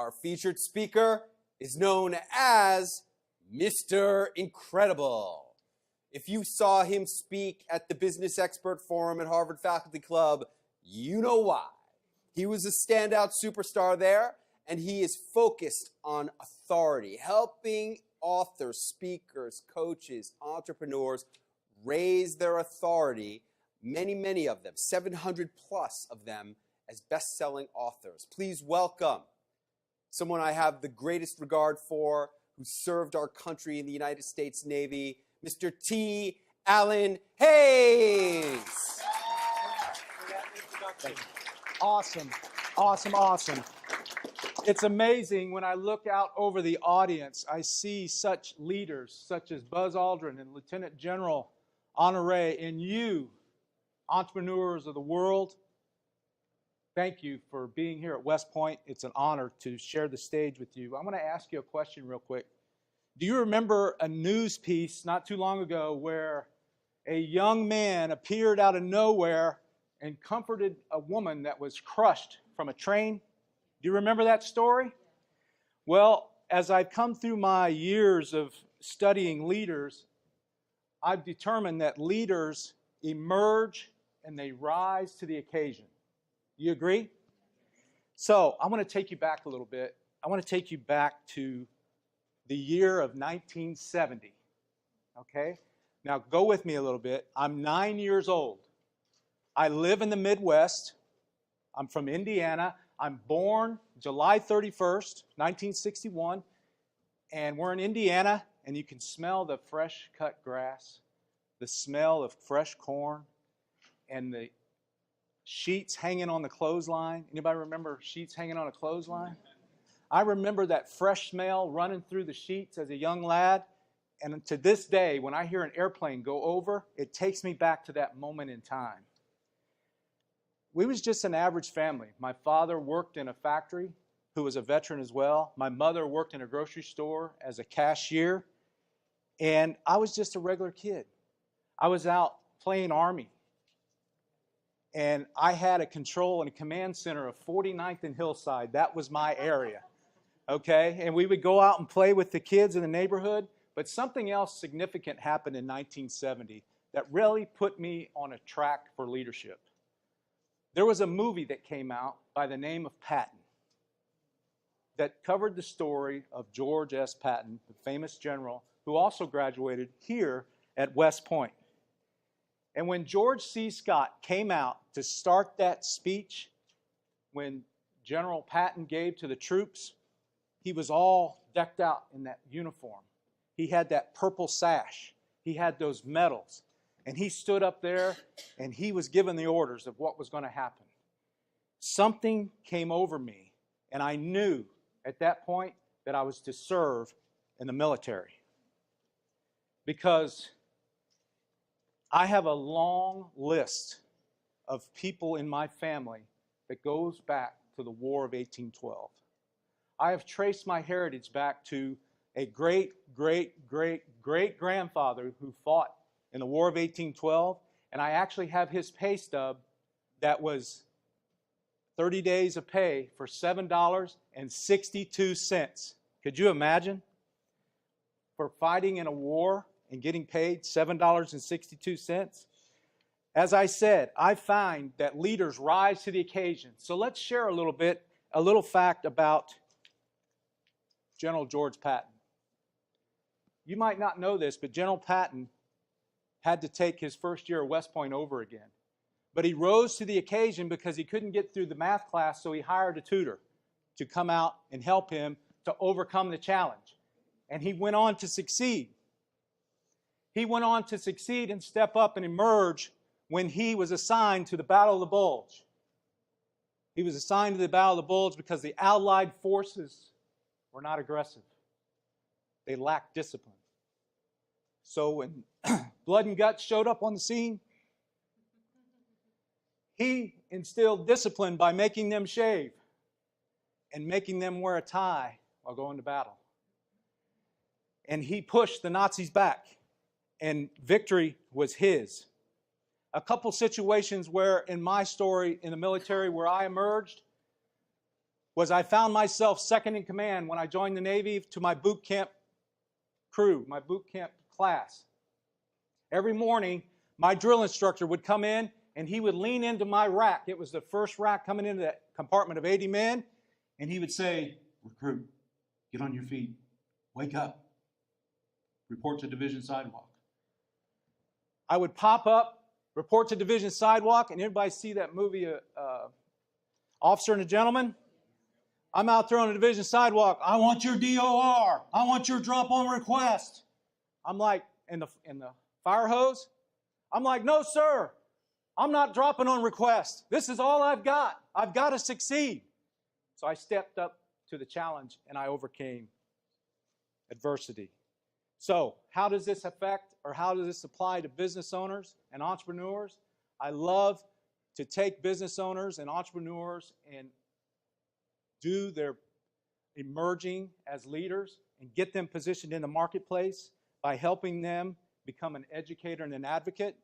Our featured speaker is known as Mr. Incredible. If you saw him speak at the Business Expert Forum at Harvard Faculty Club, you know why. He was a standout superstar there, and he is focused on authority, helping authors, speakers, coaches, entrepreneurs raise their authority, many of them, 700 plus of them, as best-selling authors. Please welcome someone I have the greatest regard for, who served our country in the United States Navy, Mr. T. Allen Hayes. Awesome. It's amazing when I look out over the audience, I see such leaders such as Buzz Aldrin and Lieutenant General Honore, and you, entrepreneurs of the world. Thank you for being here at West Point. It's an honor to share the stage with you. I'm going to ask you a question real quick. Do you remember a news piece not too long ago where a young man appeared out of nowhere and comforted a woman that was crushed from a train? Do you remember that story? Well, as I've come through my years of studying leaders, I've determined that leaders emerge and they rise to the occasion. You agree? So I want to take you back a little bit. I want to take you back to the year of 1970. Okay? Now go with me a little bit. I'm 9 years old. I live in the Midwest. I'm from Indiana. I'm born July 31st, 1961. And we're in Indiana, and you can smell the fresh cut grass, the smell of fresh corn, and the sheets hanging on the clothesline. Anybody remember sheets hanging on a clothesline? I remember that fresh smell running through the sheets as a young lad. And to this day, when I hear an airplane go over, it takes me back to that moment in time. We was just an average family. My father worked in a factory, who was a veteran as well. My mother worked in a grocery store as a cashier. And I was just a regular kid. I was out playing Army. And I had a control and a command center of 49th and Hillside. That was my area, okay? And we would go out and play with the kids in the neighborhood. But something else significant happened in 1970 that really put me on a track for leadership. There was a movie that came out by the name of Patton that covered the story of George S. Patton, the famous general, who also graduated here at West Point. And when George C. Scott came out to start that speech, when General Patton gave to the troops, he was all decked out in that uniform. He had that purple sash. He had those medals. And he stood up there and he was given the orders of what was going to happen. Something came over me, and I knew at that point that I was to serve in the military. Because I have a long list of people in my family that goes back to the War of 1812. I have traced my heritage back to a great-great-great-great-grandfather who fought in the War of 1812, and I actually have his pay stub that was 30 days of pay for $7.62. Could you imagine? For fighting in a war and getting paid $7.62. As I said, I find that leaders rise to the occasion. So let's share a little fact about General George Patton. You might not know this, but General Patton had to take his first year at West Point over again. But he rose to the occasion because he couldn't get through the math class, so he hired a tutor to come out and help him to overcome the challenge. And he went on to succeed. He went on to succeed and step up and emerge when he was assigned to the Battle of the Bulge. He was assigned to the Battle of the Bulge because the Allied forces were not aggressive. They lacked discipline. So when Blood and Guts showed up on the scene, he instilled discipline by making them shave and making them wear a tie while going to battle. And he pushed the Nazis back, and victory was his. A couple situations where in my story in the military where I emerged, was I found myself second in command when I joined the Navy to my boot camp crew, my boot camp class. Every morning, my drill instructor would come in and he would lean into my rack. It was the first rack coming into that compartment of 80 men. And he would say, "Recruit, get on your feet. Wake up. Report to division sidewalk." I would pop up, report to division sidewalk, and everybody see that movie, Officer and a Gentleman? I'm out there on the division sidewalk. "I want your DOR. I want your drop on request." I'm like, in the fire hose? I'm like, "No, sir. I'm not dropping on request. This is all I've got. I've got to succeed." So I stepped up to the challenge and I overcame adversity. So how does this affect, or how does this apply to business owners and entrepreneurs? I love to take business owners and entrepreneurs and do their emerging as leaders and get them positioned in the marketplace by helping them become an educator and an advocate,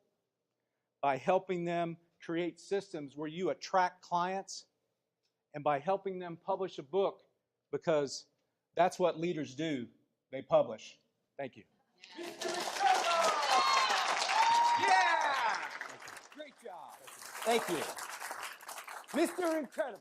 by helping them create systems where you attract clients, and by helping them publish a book, because that's what leaders do. They publish. Thank you. Yeah! Great job. Thank you. Mr. Incredible.